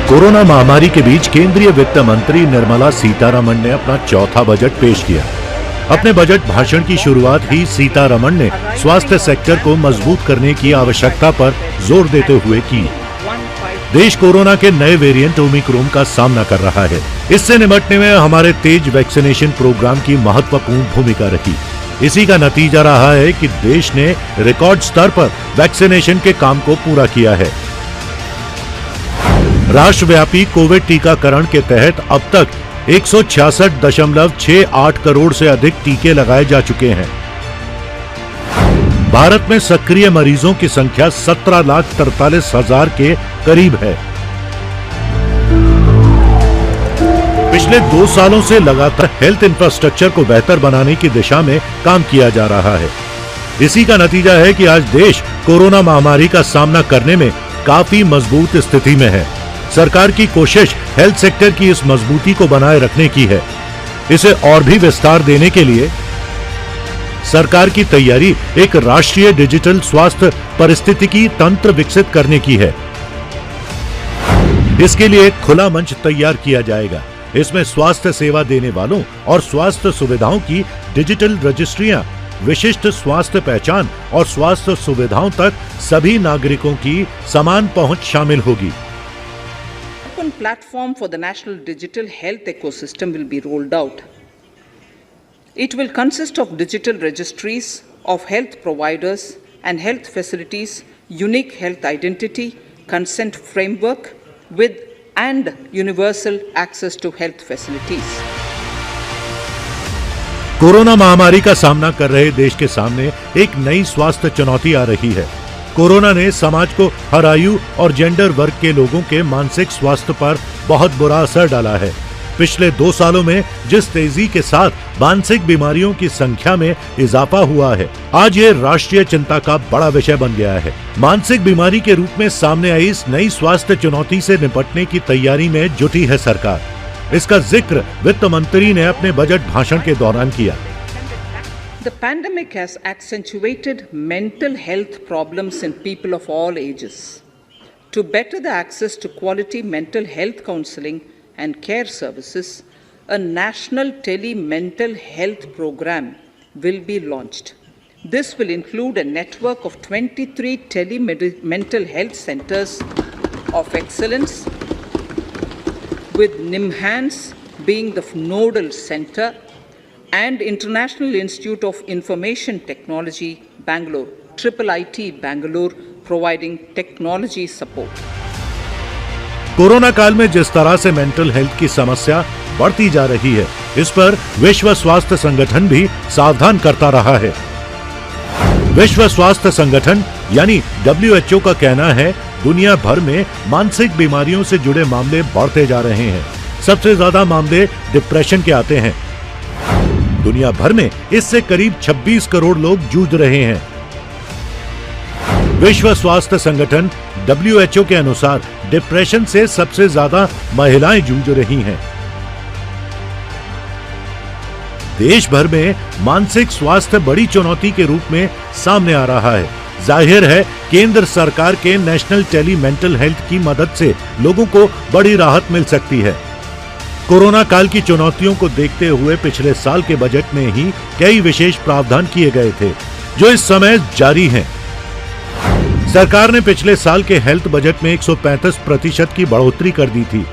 Corona महामारी के बीच केंद्रीय वित्त मंत्री निर्मला सीतारमण ने अपना चौथा बजट पेश किया। अपने बजट भाषण की शुरुआत ही सीतारमण ने स्वास्थ्य सेक्टर को मजबूत करने की आवश्यकता पर जोर देते हुए की। देश कोरोना के नए वेरिएंट ओमिक्रॉन का सामना कर रहा है। इससे निपटने में हमारे तेज वैक्सीनेशन प्रोग्राम की महत्वपूर्ण भूमिका रही। इसी का नतीजा रहा है कि देश ने रिकॉर्ड स्तर पर वैक्सीनेशन के काम को पूरा किया है। राष्ट्रव्यापी कोविड टीकाकरण के तहत अब तक 166.68 करोड़ से अधिक टीके लगाए जा चुके हैं। भारत में सक्रिय मरीजों की संख्या 17,43,000 के करीब है। पिछले 2 सालों से लगातार हेल्थ इंफ्रास्ट्रक्चर को बेहतर बनाने की दिशा में काम किया जा रहा है। इसी का नतीजा है कि आज देश कोरोना महामारी का सामना करने में काफी मजबूत स्थिति में है। सरकार की कोशिश हेल्थ सेक्टर की इस मजबूती को बनाए रखने की है। इसे और भी विस्तार देने के लिए सरकार की तैयारी एक राष्ट्रीय डिजिटल स्वास्थ्य पारिस्थितिकी तंत्र विकसित करने की है। इसके लिए एक खुला मंच तैयार किया जाएगा। इसमें स्वास्थ्य सेवा देने वालों और स्वास्थ्य सुविधाओं की डिजिटल रजिस्ट्रियां, विशिष्ट स्वास्थ्य पहचान और स्वास्थ्य सुविधाओं तक सभी नागरिकों की समान पहुंच शामिल होगी। Open platform for the national digital health ecosystem will be rolled out. It will consist of digital registries of health providers and health facilities, unique health identity, consent framework with and universal access to health facilities. Corona महामारी का सामना कर रहे देश के सामने एक नई स्वास्थ्य चुनौती आ रही है। कोरोना ने समाज को हर आयु और जेंडर वर्ग के लोगों के मानसिक स्वास्थ्य पर बहुत बुरा असर डाला है। पिछले 2 सालों में जिस तेजी के साथ मानसिक बीमारियों की संख्या में इजाफा हुआ है, आज ये राष्ट्रीय चिंता का बड़ा विषय बन गया है। मानसिक बीमारी के रूप में सामने आई इस नई स्वास्थ्य चुनौती से निपटने की तैयारी में जुटी है सरकार। इसका जिक्र वित्त मंत्री ने अपने बजट भाषण के दौरान किया। The pandemic has accentuated mental health problems in people of all ages. To better the access to quality mental health counseling and care services, a national tele-mental health program will be launched. This will include a network of 23 tele-mental health centers of excellence, with NIMHANS being the nodal center, and International Institute of Information Technology, Bangalore, IIIT Bangalore, providing technology support. Corona काल में जिस तरह से mental health की समस्या बढ़ती जा रही है, इस पर विश्व स्वास्थ्य संगठन भी सावधान करता रहा है। विश्व स्वास्थ्य संगठन यानी WHO का कहना है, दुनिया भर में मानसिक बीमारियों से जुड़े मामले बढ़ते जा रहे हैं। सबसे ज्यादा मामले डिप्रेशन के आते हैं। दुनिया भर में इससे करीब 26 करोड़ लोग जूझ रहे हैं। विश्व स्वास्थ्य संगठन WHO के अनुसार डिप्रेशन से सबसे ज्यादा महिलाएं जूझ रही हैं। देश भर में मानसिक स्वास्थ्य बड़ी चुनौती के रूप में सामने आ रहा है। जाहिर है, केंद्र सरकार के नेशनल टेली मेंटल हेल्थ की मदद से लोगों को बड़ी राहत मिल सकती है। कोरोना काल की चुनौतियों को देखते हुए पिछले साल के बजट में ही कई विशेष प्रावधान किए गए थे, जो इस समय जारी हैं। सरकार ने पिछले साल के हेल्थ बजट में 135% की बढ़ोतरी कर दी थी।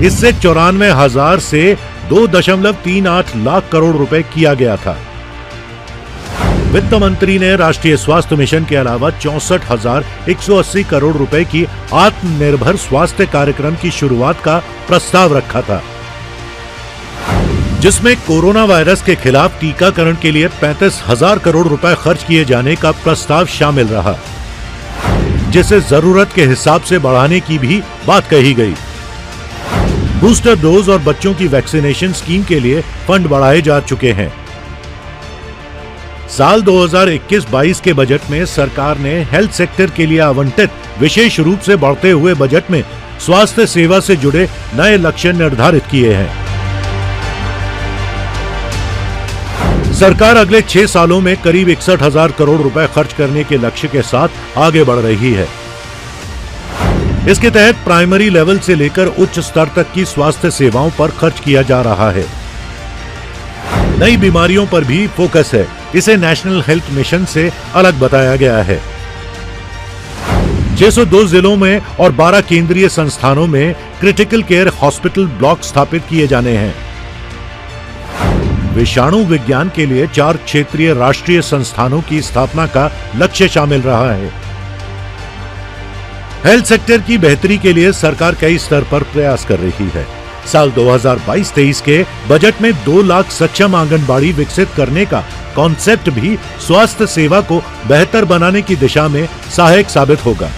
इससे 94,000 से 2.38 लाख करोड़ रुपए किया गया था। वित्त मंत्री ने राष्ट्रीय स्वास्थ्य मिशन के अलावा 64,180 करोड़ रुपए की आत्मनिर्भर स्वास्थ्य कार्यक्रम की शुरुआत का प्रस्ताव रखा था, जिसमें कोरोना वायरस के खिलाफ टीकाकरण के लिए 35,000 करोड़ रुपए खर्च किए जाने का प्रस्ताव शामिल रहा, जिसे जरूरत के हिसाब से बढ़ाने की भी बात कही गई। बूस्टर डोज और बच्चों की वैक्सीनेशन स्कीम के लिए फंड बढ़ाए जा चुके हैं। साल 2021-22 के बजट में सरकार ने हेल्थ सेक्टर के लिए आवंटित विशेष रूप से बढ़ते हुए बजट में स्वास्थ्य सेवा से जुड़े नए लक्ष्य निर्धारित किए हैं। सरकार अगले 6 सालों में करीब 61,000 करोड़ रुपए खर्च करने के लक्ष्य के साथ आगे बढ़ रही है। इसके तहत प्राइमरी लेवल से लेकर उच्च स्तर तक की स्वास्थ्य सेवाओं पर खर्च किया जा रहा है। नई बीमारियों पर भी फोकस है। इसे नेशनल हेल्थ मिशन से अलग बताया गया है। 602 जिलों में और 12 केंद्रीय संस्थानों में क्रिटिकल केयर हॉस्पिटल ब्लॉक स्थापित किए जाने हैं। विषाणु विज्ञान के लिए 4 क्षेत्रीय राष्ट्रीय संस्थानों की स्थापना का लक्ष्य शामिल रहा है। हेल्थ सेक्टर की बेहतरी के लिए सरकार कई स्तर पर प्रयास कर रही है। साल 2022-23 के बजट में 2 लाख सक्षम आंगनबाड़ी विकसित करने का कॉन्सेप्ट भी स्वास्थ्य सेवा को बेहतर बनाने की दिशा में सहायक साबित होगा।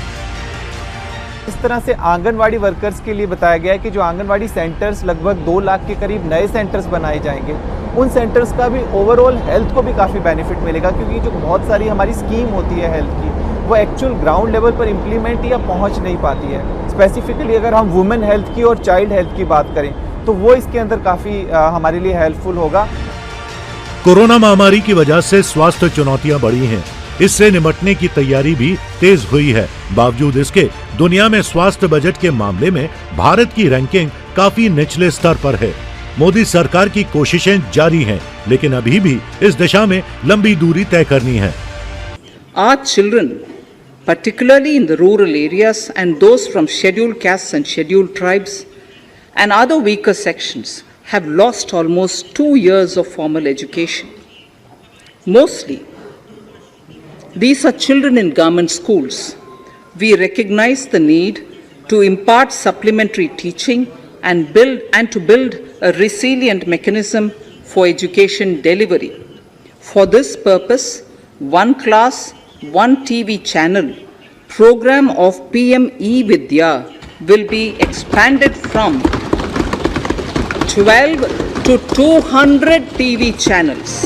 इस तरह से आंगनवाड़ी वर्कर्स के लिए बताया गया है कि जो आंगनवाड़ी सेंटर्स लगभग 2 लाख के करीब नए सेंटर्स बनाए जाएंगे, उन सेंटर्स का भी ओवरऑल हेल्थ को भी काफ़ी बेनिफिट मिलेगा, क्योंकि जो बहुत सारी हमारी स्कीम होती है हेल्थ की, वो एक्चुअल ग्राउंड लेवल पर इम्प्लीमेंट या पहुंच नहीं पाती है। स्पेसिफिकली अगर हम वुमेन हेल्थ की और चाइल्ड हेल्थ की बात करें तो वो इसके अंदर काफ़ी हमारे लिए हेल्पफुल होगा। कोरोना महामारी की वजह से स्वास्थ्य चुनौतियां बढ़ी हैं। इससे निपटने की तैयारी भी तेज हुई है। बावजूद इसके दुनिया में स्वास्थ्य बजट के मामले में भारत की रैंकिंग काफी निचले स्तर पर है। मोदी सरकार की कोशिशें जारी हैं, लेकिन अभी भी इस दिशा में लंबी दूरी तय करनी है। Our children, particularly in the rural areas and those from scheduled castes and scheduled tribes and other weaker sections, have lost almost 2 years of formal education. Mostly, these are children in government schools. We recognize the need to impart supplementary teaching and to build a resilient mechanism for education delivery. For this purpose, One Class, One TV channel program of PM E-Vidya will be expanded from 12 to 200 TV channels.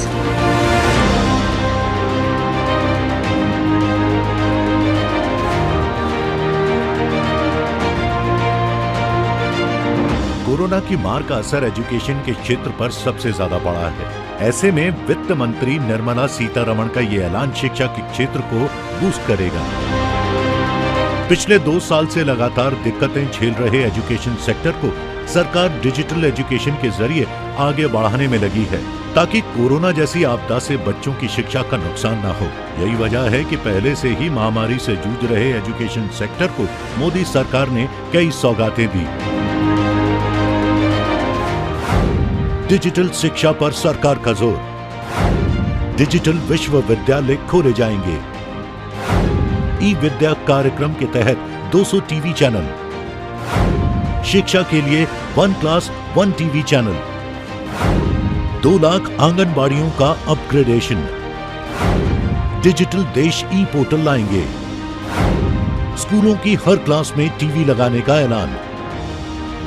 Corona की मार का असर education के क्षेत्र पर सबसे ज्यादा पड़ा है। ऐसे में वित्त मंत्री निर्मला सीतारमण का ये ऐलान शिक्षा के क्षेत्र को बूस्ट करेगा। पिछले 2 साल से लगातार दिक्कतें झेल रहे एजुकेशन सेक्टर को सरकार डिजिटल एजुकेशन के जरिए आगे बढ़ाने में लगी है, ताकि कोरोना जैसी आपदा से बच्चों की शिक्षा का नुकसान न हो। यही वजह है कि पहले से ही महामारी से जूझ रहे एजुकेशन सेक्टर को मोदी सरकार ने कई सौगातें दी। डिजिटल शिक्षा पर सरकार का जोर। डिजिटल विश्वविद्यालय खोले जाएंगे। ई विद्या कार्यक्रम के तहत 200 टीवी चैनल। शिक्षा के लिए One Class, One TV channel. 2 lakh आंगनबाड़ियों का अपग्रेडेशन। डिजिटल देश ई पोर्टल लाएंगे। स्कूलों की हर क्लास में टीवी लगाने का ऐलान।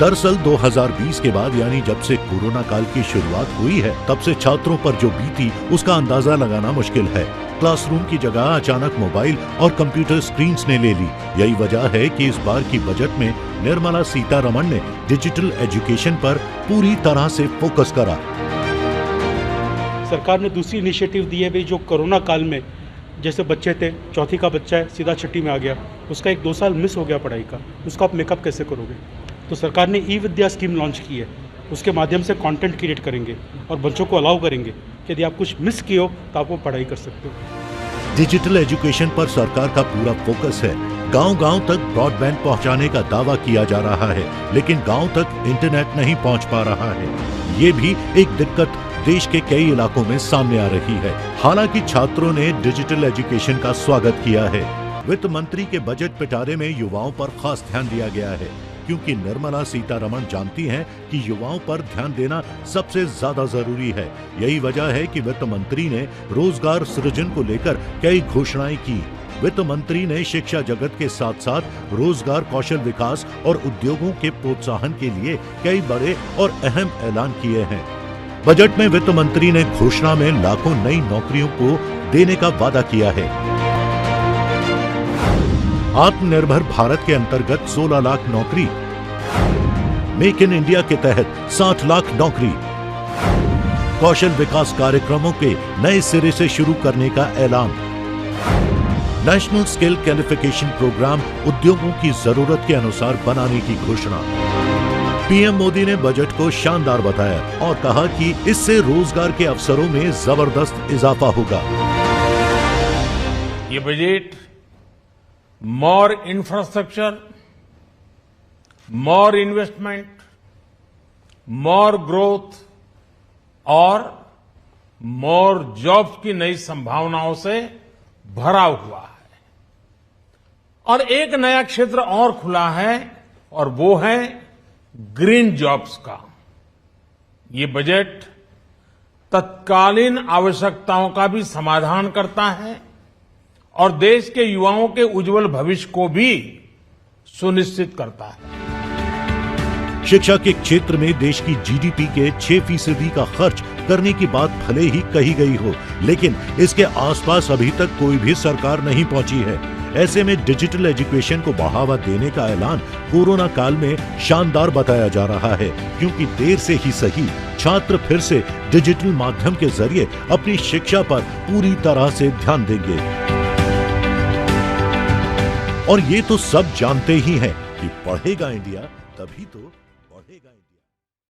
दरअसल 2020 के बाद, यानी जब से कोरोना काल की शुरुआत हुई है, तब से छात्रों पर जो बीती उसका अंदाजा लगाना मुश्किल है। क्लासरूम की जगह अचानक मोबाइल और कंप्यूटर स्क्रीन्स ने ले ली। यही वजह है कि इस बार की बजट में निर्मला सीतारमण ने डिजिटल एजुकेशन पर पूरी तरह से फोकस करा। सरकार ने दूसरी इनिशिएटिव दी है, भाई जो कोरोना काल में जैसे बच्चे थे, चौथी का बच्चा है सीधा छठी में आ गया, उसका 1-2 साल मिस हो गया पढ़ाई का, उसका आप मेकअप कैसे करोगे? तो सरकार ने ई विद्या स्कीम लॉन्च की है। उसके माध्यम से कंटेंट क्रिएट करेंगे और बच्चों को अलाउ करेंगे कि यदि आप कुछ मिस किए हो तो आप वो पढ़ाई कर सकते हो। डिजिटल एजुकेशन पर सरकार का पूरा फोकस है। गांव-गांव तक ब्रॉडबैंड पहुंचाने का दावा किया जा रहा है, लेकिन गांव तक इंटरनेट नहीं पहुंच पा रहा है। ये भी एक दिक्कत देश के कई इलाकों में सामने आ रही है। हालांकि छात्रों ने डिजिटल एजुकेशन का स्वागत किया है। वित्त मंत्री के बजट पिटारे में युवाओं पर खास ध्यान दिया गया है, क्योंकि निर्मला सीतारमण जानती हैं कि युवाओं पर ध्यान देना सबसे ज्यादा जरूरी है। यही वजह है कि वित्त मंत्री ने रोजगार सृजन को लेकर कई घोषणाएं की। वित्त मंत्री ने शिक्षा जगत के साथ साथ रोजगार, कौशल विकास और उद्योगों के प्रोत्साहन के लिए कई बड़े और अहम ऐलान किए हैं। बजट में वित्त मंत्री ने घोषणा में लाखों नई नौकरियों को देने का वादा किया है। आत्मनिर्भर भारत के अंतर्गत 16 लाख नौकरी, मेक इन इंडिया के तहत 60 लाख नौकरी, कौशल विकास कार्यक्रमों के नए सिरे से शुरू करने का ऐलान, नेशनल स्किल क्वालिफिकेशन प्रोग्राम उद्योगों की जरूरत के अनुसार बनाने की घोषणा। पीएम मोदी ने बजट को शानदार बताया और कहा कि इससे रोजगार के अवसरों में जबरदस्त इजाफा होगा। ये बजट मोर इंफ्रास्ट्रक्चर, मोर इन्वेस्टमेंट, मोर ग्रोथ और मोर जॉब्स की नई संभावनाओं से भरा हुआ है। और एक नया क्षेत्र और खुला है और वो है ग्रीन जॉब्स का। ये बजट तत्कालीन आवश्यकताओं का भी समाधान करता है और देश के युवाओं के उज्जवल भविष्य को भी सुनिश्चित करता है। शिक्षा के क्षेत्र में देश की जीडीपी के 6% का खर्च करने की बात भले ही कही गई हो, लेकिन इसके आसपास अभी तक कोई भी सरकार नहीं पहुंची है। ऐसे में डिजिटल एजुकेशन को बढ़ावा देने का ऐलान कोरोना काल में शानदार बताया जा रहा है, क्योंकि देर से ही सही छात्र फिर से डिजिटल माध्यम के जरिए अपनी शिक्षा पर पूरी तरह से ध्यान देंगे। और ये तो सब जानते ही हैं कि पढ़ेगा इंडिया तभी तो बढ़ेगा।